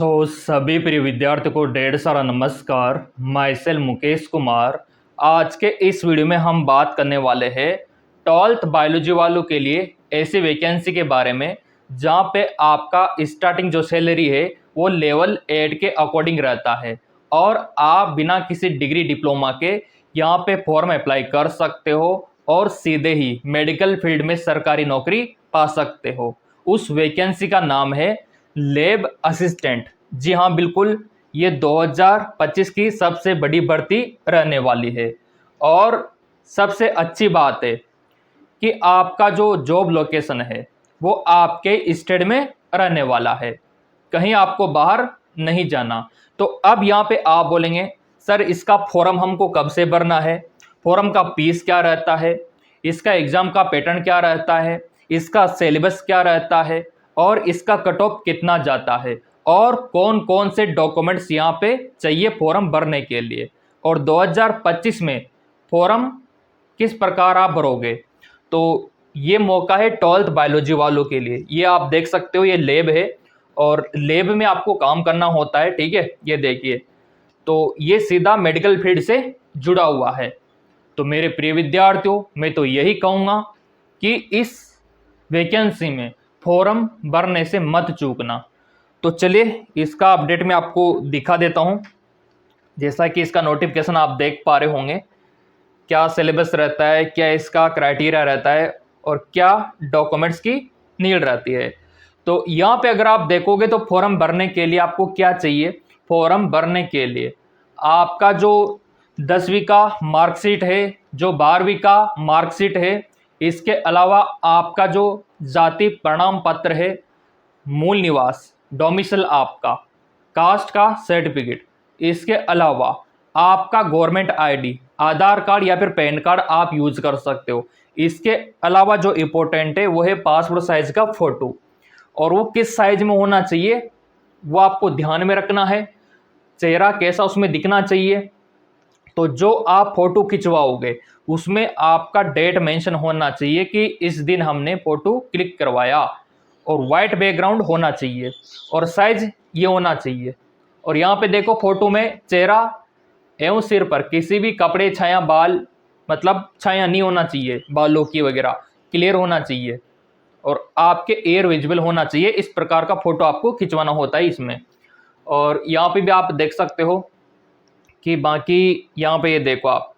तो सभी प्रिय विद्यार्थियों को ढेर सारा नमस्कार। My self Mukesh Kumar. आज के इस वीडियो में हम बात करने वाले हैं 12th बायोलॉजी वालों के लिए ऐसी वैकेंसी के बारे में जहां पे आपका स्टार्टिंग जो सैलरी है वो लेवल 8 के अकॉर्डिंग रहता है और आप बिना किसी डिग्री डिप्लोमा के यहाँ पे फॉर्म अप्लाई कर सकते हो और सीधे ही मेडिकल फील्ड में सरकारी नौकरी पा सकते हो। उस वैकेंसी का नाम है लैब असिस्टेंट। जी हाँ, बिल्कुल, ये 2025 की सबसे बड़ी भर्ती रहने वाली है। और सबसे अच्छी बात है कि आपका जो जॉब लोकेशन है वो आपके स्टेट में रहने वाला है, कहीं आपको बाहर नहीं जाना। तो अब यहाँ पे आप बोलेंगे सर इसका फॉर्म हमको कब से भरना है, फॉर्म का फीस क्या रहता है, इसका एग्ज़ाम का पैटर्न क्या रहता है, इसका सिलेबस क्या रहता है और इसका कट ऑफ कितना जाता है और कौन कौन से डॉक्यूमेंट्स यहाँ पे चाहिए फॉर्म भरने के लिए, और 2025 में फॉर्म किस प्रकार आप भरोगे। तो ये मौका है 12th बायोलॉजी वालों के लिए। ये आप देख सकते हो, ये लैब है और लैब में आपको काम करना होता है, ठीक है। ये देखिए, तो ये सीधा मेडिकल फील्ड से जुड़ा हुआ है। तो मेरे प्रिय विद्यार्थियों, मैं तो यही कहूँगा कि इस वैकेंसी में फॉर्म भरने से मत चूकना। तो चलिए इसका अपडेट मैं आपको दिखा देता हूँ। जैसा कि इसका नोटिफिकेशन आप देख पा रहे होंगे, क्या सिलेबस रहता है, क्या इसका क्राइटेरिया रहता है और क्या डॉक्यूमेंट्स की नीड रहती है। तो यहाँ पे अगर आप देखोगे तो फॉर्म भरने के लिए आपको क्या चाहिए। फॉर्म भरने के लिए आपका जो 10वीं का मार्कशीट है, जो 12वीं का मार्कशीट है, इसके अलावा आपका जो जाति प्रमाण पत्र है, मूल निवास डोमिसल आपका, कास्ट का सर्टिफिकेट, इसके अलावा आपका गवर्नमेंट आईडी, आधार कार्ड या फिर पैन कार्ड आप यूज कर सकते हो। इसके अलावा जो इम्पोर्टेंट है वो है पासपोर्ट साइज का फोटो, और वो किस साइज में होना चाहिए वो आपको ध्यान में रखना है। चेहरा कैसा उसमें दिखना चाहिए, तो जो आप फोटो खिंचवाओगे उसमें आपका डेट मेंशन होना चाहिए कि इस दिन हमने फोटो क्लिक करवाया, और वाइट बैकग्राउंड होना चाहिए और साइज ये होना चाहिए। और यहाँ पे देखो, फोटो में चेहरा एवं सिर पर किसी भी कपड़े, छाया, बाल मतलब छाया नहीं होना चाहिए, बालों की वगैरह क्लियर होना चाहिए और आपके एयर विजिबल होना चाहिए। इस प्रकार का फोटो आपको खिंचवाना होता है इसमें। और यहाँ पे भी आप देख सकते हो कि बाकी यहाँ पे ये देखो आप,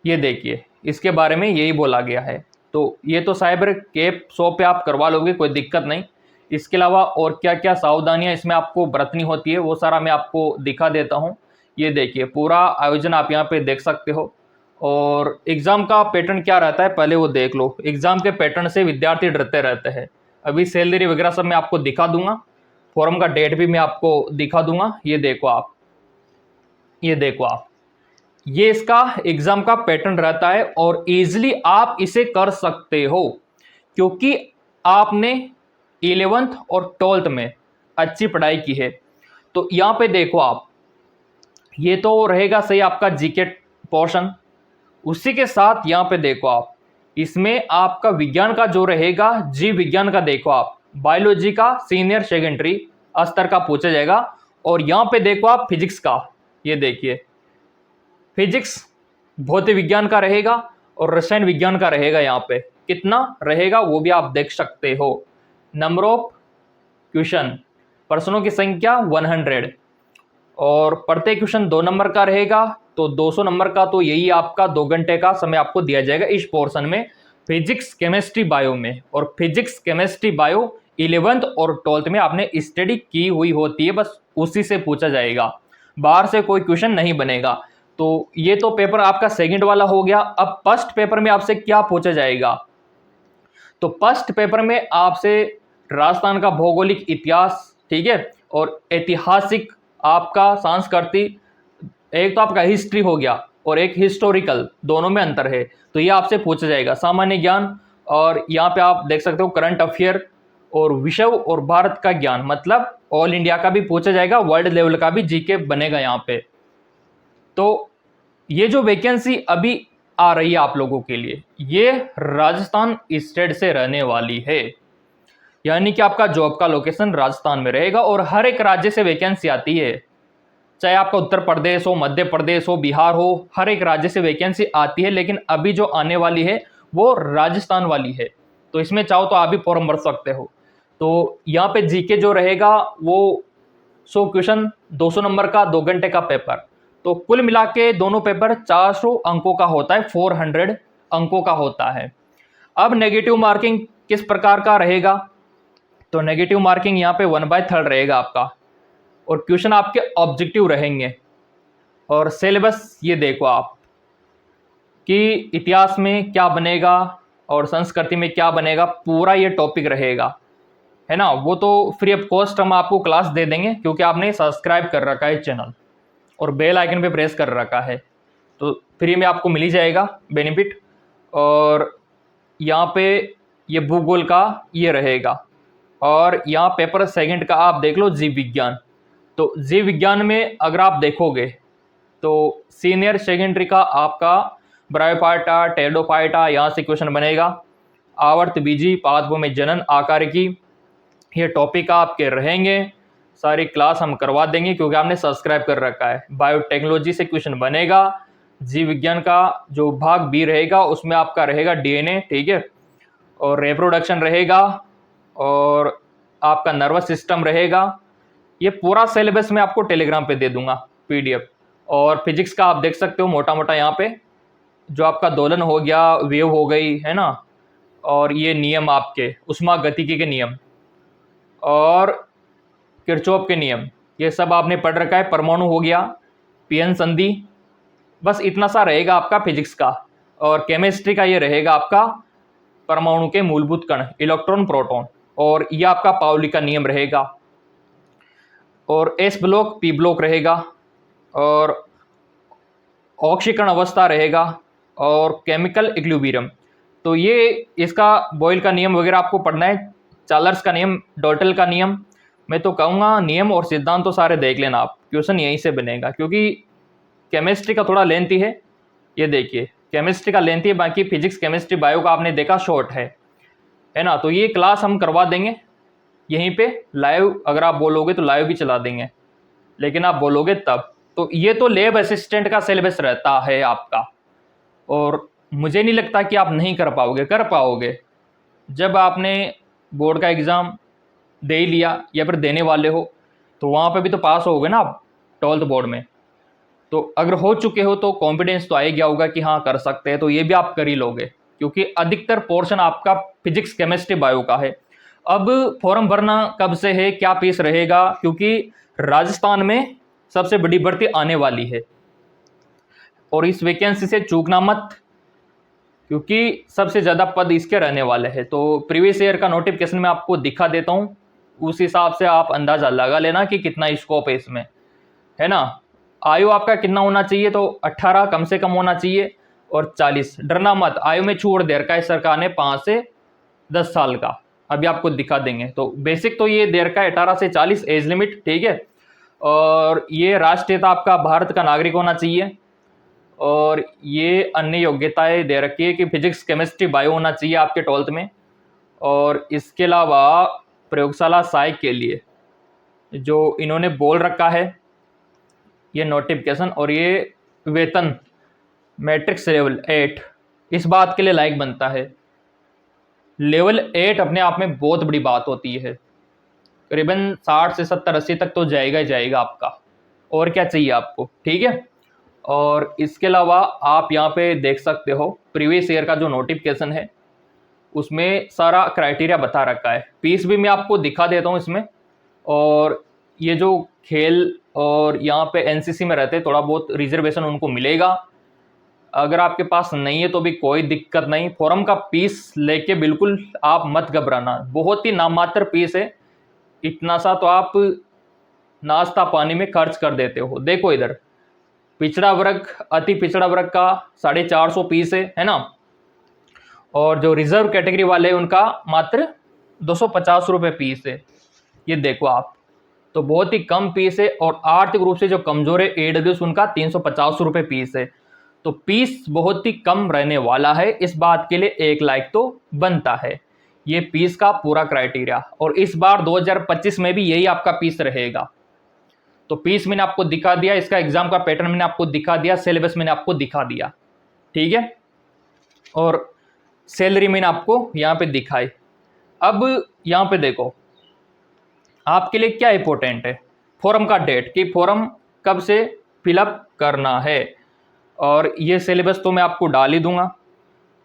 ये देखिए इसके बारे में यही बोला गया है। तो ये तो साइबर कैफ शॉप पे आप करवा लोगे, कोई दिक्कत नहीं। इसके अलावा और क्या क्या सावधानियां इसमें आपको बरतनी होती है वो सारा मैं आपको दिखा देता हूँ। ये देखिए पूरा आयोजन आप यहाँ पे देख सकते हो। और एग्ज़ाम का पैटर्न क्या रहता है पहले वो देख लो। एग्ज़ाम के पैटर्न से विद्यार्थी डरते रहते हैं। अभी सैलरी वगैरह सब मैं आपको दिखा दूंगा, फॉर्म का डेट भी मैं आपको दिखा दूंगा। ये देखो आप, ये देखो आप, ये इसका एग्जाम का पैटर्न रहता है और इजीली आप इसे कर सकते हो क्योंकि आपने 11th और 12th में अच्छी पढ़ाई की है। तो यहाँ पे देखो आप, ये तो रहेगा सही आपका जीके पोर्शन। उसी के साथ यहाँ पे देखो आप, इसमें आपका विज्ञान का जो रहेगा, जीव विज्ञान का देखो आप, बायोलॉजी का सीनियर सेकेंडरी स्तर का पूछा जाएगा। और यहाँ पे देखो आप फिजिक्स का, ये देखिए फिजिक्स भौतिक विज्ञान का रहेगा और रसायन विज्ञान का रहेगा। यहाँ पे कितना रहेगा वो भी आप देख सकते हो। नंबर ऑफ क्वेश्चन, प्रश्नों की संख्या 100, और प्रत्येक क्वेश्चन 2 नंबर का रहेगा। तो 200 नंबर का तो यही आपका 2 घंटे का समय आपको दिया जाएगा इस पोर्शन में, फिजिक्स केमिस्ट्री बायो में। और फिजिक्स केमिस्ट्री बायो 11th और 12th में आपने स्टडी की हुई होती है, बस उसी से पूछा जाएगा, बाहर से कोई क्वेश्चन नहीं बनेगा। तो ये तो पेपर आपका सेकंड वाला हो गया। अब फर्स्ट पेपर में आपसे क्या पूछा जाएगा, तो फर्स्ट पेपर में आपसे राजस्थान का भौगोलिक इतिहास, ठीक है, और ऐतिहासिक आपका सांस्कृतिक, एक तो आपका हिस्ट्री हो गया और एक हिस्टोरिकल, दोनों में अंतर है, तो ये आपसे पूछा जाएगा। सामान्य ज्ञान, और यहाँ पे आप देख सकते हो करंट अफेयर और विश्व और भारत का ज्ञान, मतलब ऑल इंडिया का भी पूछा जाएगा, वर्ल्ड लेवल का भी जीके बनेगा यहाँ पे। तो ये जो वैकेंसी अभी आ रही है आप लोगों के लिए, ये राजस्थान स्टेट से रहने वाली है। यानी कि आपका जॉब का लोकेशन राजस्थान में रहेगा और हर एक राज्य से वैकेंसी आती है, चाहे आपका उत्तर प्रदेश हो, मध्य प्रदेश हो, बिहार हो, हर एक राज्य से वैकेंसी आती है। लेकिन अभी जो आने वाली है वो राजस्थान वाली है, तो इसमें चाहो तो आप भी फॉर्म भर सकते हो। तो यहाँ पे जीके जो रहेगा वो 100 क्वेश्चन, 200 नंबर का 2 घंटे का पेपर, तो कुल मिला के दोनों पेपर 400 अंकों का होता है, 400 अंकों का होता है। अब नेगेटिव मार्किंग किस प्रकार का रहेगा, तो नेगेटिव मार्किंग यहाँ पे 1/3 रहेगा आपका, और क्वेश्चन आपके ऑब्जेक्टिव रहेंगे। और सिलेबस ये देखो आप कि इतिहास में क्या बनेगा और संस्कृति में क्या बनेगा, पूरा ये टॉपिक रहेगा, है ना। वो तो फ्री ऑफ कॉस्ट हम आपको क्लास दे देंगे, क्योंकि आपने सब्सक्राइब कर रखा है चैनल और बेल आइकन पे प्रेस कर रखा है, तो फ्री में आपको मिल ही जाएगा बेनिफिट। और यहाँ पे ये भूगोल का ये रहेगा, और यहाँ पेपर सेकंड का आप देख लो जीव विज्ञान। तो जीव विज्ञान में अगर आप देखोगे तो सीनियर सेकेंडरी का आपका ब्रायोफाइटा, टेरिडोफाइटा, यहाँ से क्वेश्चन बनेगा। आवर्त बीजी, पादपों में जनन, आकारिकी, ये टॉपिक आपके रहेंगे। सारी क्लास हम करवा देंगे क्योंकि आपने सब्सक्राइब कर रखा है। बायोटेक्नोलॉजी से क्वेश्चन बनेगा। जीव विज्ञान का जो भाग बी रहेगा उसमें आपका रहेगा डीएनए, ठीक है, और रिप्रोडक्शन रहेगा, और आपका नर्वस सिस्टम रहेगा। ये पूरा सिलेबस मैं आपको टेलीग्राम पे दे दूंगा पीडीएफ। और फिजिक्स का आप देख सकते हो मोटा मोटा यहाँ पे, जो आपका दोलन हो गया, वेव हो गई, है ना, और ये नियम आपके उष्मागतिकी के नियम और किरचॉफ के नियम, ये सब आपने पढ़ रखा है। परमाणु हो गया, पीएन संधि, बस इतना सा रहेगा आपका फिजिक्स का। और केमिस्ट्री का ये रहेगा आपका परमाणु के मूलभूत कण, इलेक्ट्रॉन, प्रोटॉन, और ये आपका पाउली का नियम रहेगा। और एस ब्लॉक, पी ब्लॉक रहेगा, और ऑक्सीकरण अवस्था रहेगा, और केमिकल इक्विलिब्रियम। तो ये इसका बॉयल का नियम वगैरह आपको पढ़ना है, चार्ल्स का नियम, डॉल्टन का नियम। मैं तो कहूँगा नियम और सिद्धांत तो सारे देख लेना आप, क्वेश्चन यहीं से बनेगा, क्योंकि केमिस्ट्री का थोड़ा लेंथी है। ये देखिए केमिस्ट्री का लेंथी है, बाकी फिजिक्स, केमिस्ट्री, बायो का आपने देखा शॉर्ट है ना। तो ये क्लास हम करवा देंगे यहीं पे लाइव, अगर आप बोलोगे तो लाइव भी चला देंगे, लेकिन आप बोलोगे तब। तो ये तो लैब असिस्टेंट का सिलेबस रहता है आपका, और मुझे नहीं लगता कि आप नहीं कर पाओगे, कर पाओगे। जब आपने बोर्ड का एग्ज़ाम दे ही लिया या फिर देने वाले हो, तो वहाँ पे भी तो पास होगे ना आप 12th बोर्ड में। तो अगर हो चुके हो तो कॉन्फिडेंस तो आ ही गया होगा कि हाँ कर सकते हैं, तो ये भी आप कर ही लोगे, क्योंकि अधिकतर पोर्शन आपका फिजिक्स, केमिस्ट्री, बायो का है। अब फॉर्म भरना कब से है, क्या फीस रहेगा, क्योंकि राजस्थान में सबसे बड़ी भर्ती आने वाली है, और इस वैकेंसी से चूकना मत, क्योंकि सबसे ज़्यादा पद इसके रहने वाले हैं। तो प्रीवियस ईयर का नोटिफिकेशन मैं आपको दिखा देता हूँ, उस हिसाब से आप अंदाज़ा लगा लेना कि कितना स्कोप है इसमें, है ना। आयु आपका कितना होना चाहिए, तो 18 कम से कम होना चाहिए, और 40, डरना मत, आयु में छूट दे रखा है सरकार ने 5 से 10 साल का, अभी आपको दिखा देंगे। तो बेसिक तो ये दे रखा है 18 से 40 एज लिमिट, ठीक है। और ये राष्ट्रीयता आपका भारत का नागरिक होना चाहिए, और ये अन्य योग्यताएं दे रखी है कि फिजिक्स, केमिस्ट्री, बायो होना चाहिए आपके 12th में। और इसके अलावा प्रयोगशाला सहायक के लिए जो इन्होंने बोल रखा है ये नोटिफिकेशन, और ये वेतन मैट्रिक्स लेवल 8 इस बात के लिए लायक बनता है। लेवल 8 अपने आप में बहुत बड़ी बात होती है, करीबन 60 से 70 80 तक तो जाएगा ही जाएगा आपका, और क्या चाहिए आपको, ठीक है। और इसके अलावा आप यहाँ पे देख सकते हो प्रीवियस ईयर का जो नोटिफिकेशन है उसमें सारा क्राइटेरिया बता रखा है। फीस भी मैं आपको दिखा देता हूँ इसमें। और ये जो खेल और यहाँ पे एनसीसी में रहते हैं, थोड़ा बहुत रिजर्वेशन उनको मिलेगा। अगर आपके पास नहीं है तो भी कोई दिक्कत नहीं, फॉर्म का फीस लेके बिल्कुल आप मत घबराना, बहुत ही नाममात्र फीस है, इतना सा तो आप नाश्ता पानी में खर्च कर देते हो। देखो इधर पिछड़ा वर्ग, अति पिछड़ा वर्ग का 450 फीस है ना, और जो रिजर्व कैटेगरी वाले हैं उनका मात्र 250 रुपये फीस है। ये देखो आप, तो बहुत ही कम फीस है। और आर्थिक रूप से जो कमजोर है AWS, उनका 350 रुपये फीस है। तो फीस बहुत ही कम रहने वाला है, इस बात के लिए 1 लाख तो बनता है। ये पीस का पूरा क्राइटेरिया, और इस बार 2025 में भी यही आपका पीस रहेगा। तो पीस मैंने आपको दिखा दिया, इसका एग्जाम का पैटर्न मैंने आपको दिखा दिया, सिलेबस मैंने आपको दिखा दिया, ठीक है, और सैलरी मैंने आपको यहाँ पे दिखाई। अब यहाँ पे देखो आपके लिए क्या इंपॉर्टेंट है, फॉर्म का डेट, कि फॉर्म कब से फिलअप करना है, और ये सिलेबस तो मैं आपको डाल ही दूंगा,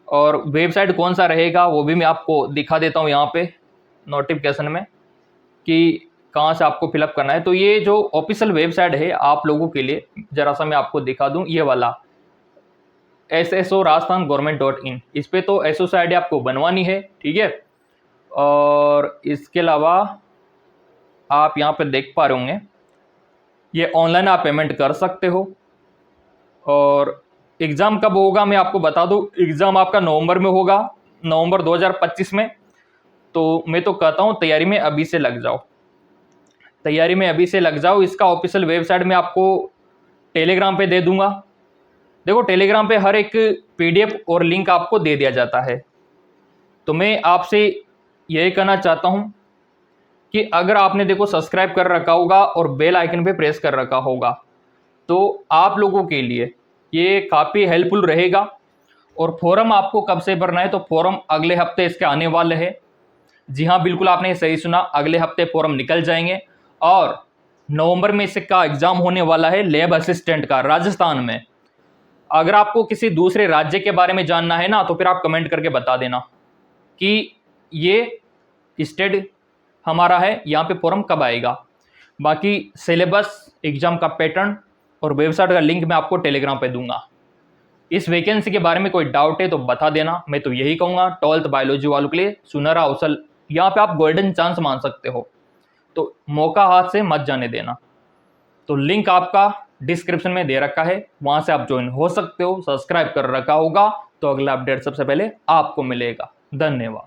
और वेबसाइट कौन सा रहेगा वो भी मैं आपको दिखा देता हूँ यहाँ पे नोटिफिकेशन में कि कहाँ से आपको फिलअप करना है। तो ये जो ऑफिशियल वेबसाइट है आप लोगों के लिए, जरा सा मैं आपको दिखा दूँ, ये वाला SSO राजस्थान गवर्नमेंट.in, इस पर तो SSO ID आपको बनवानी है, ठीक है। और इसके अलावा आप यहाँ पे देख पा रहे होंगे ये ऑनलाइन आप पेमेंट कर सकते हो। और एग्ज़ाम कब होगा मैं आपको बता दूं, एग्ज़ाम आपका नवंबर में होगा, नवंबर 2025 में। तो मैं तो कहता हूं तैयारी में अभी से लग जाओ, तैयारी में अभी से लग जाओ। इसका ऑफिशियल वेबसाइट मैं आपको टेलीग्राम पे दे दूंगा। देखो टेलीग्राम पे हर एक PDF और लिंक आपको दे दिया जाता है। तो मैं आपसे यही कहना चाहता हूं कि अगर आपने देखो सब्सक्राइब कर रखा होगा और बेल आइकन पे प्रेस कर रखा होगा तो आप लोगों के लिए ये काफ़ी हेल्पफुल रहेगा। और फॉर्म आपको कब से भरना है, तो फॉर्म अगले हफ्ते इसके आने वाले हैं। जी हाँ, बिल्कुल आपने सही सुना, अगले हफ्ते फॉर्म निकल जाएंगे। और नवंबर में इसका एग्ज़ाम होने वाला है लैब असिस्टेंट का, राजस्थान में। अगर आपको किसी दूसरे राज्य के बारे में जानना है ना, तो फिर आप कमेंट करके बता देना कि ये स्टेट हमारा है, यहाँ पे फॉर्म कब आएगा। बाकी सिलेबस, एग्ज़ाम का पैटर्न और वेबसाइट का लिंक मैं आपको टेलीग्राम पे दूंगा। इस वैकेंसी के बारे में कोई डाउट है तो बता देना। मैं तो यही कहूँगा 12th बायोलॉजी वालों के लिए सुनहरा अवसर, यहाँ पे आप गोल्डन चांस मान सकते हो, तो मौका हाथ से मत जाने देना। तो लिंक आपका डिस्क्रिप्शन में दे रखा है, वहाँ से आप ज्वाइन हो सकते हो। सब्सक्राइब कर रखा होगा तो अगला अपडेट सबसे पहले आपको मिलेगा। धन्यवाद।